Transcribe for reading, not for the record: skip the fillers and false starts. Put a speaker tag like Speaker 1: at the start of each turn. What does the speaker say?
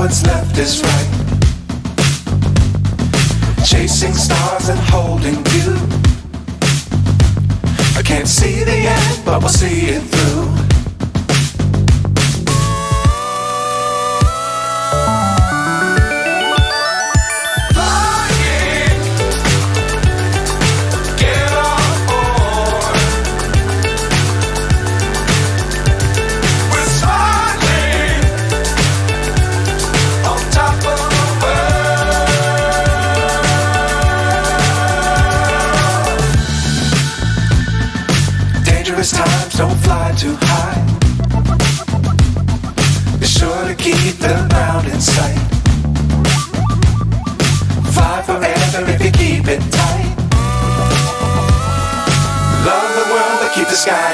Speaker 1: what's left is right. Chasing stars and holding you. I can't see the end, but we'll see it through. Times don't fly too high. Be sure to keep the ground in sight. Fly forever if you keep it tight. Love the world but keep the sky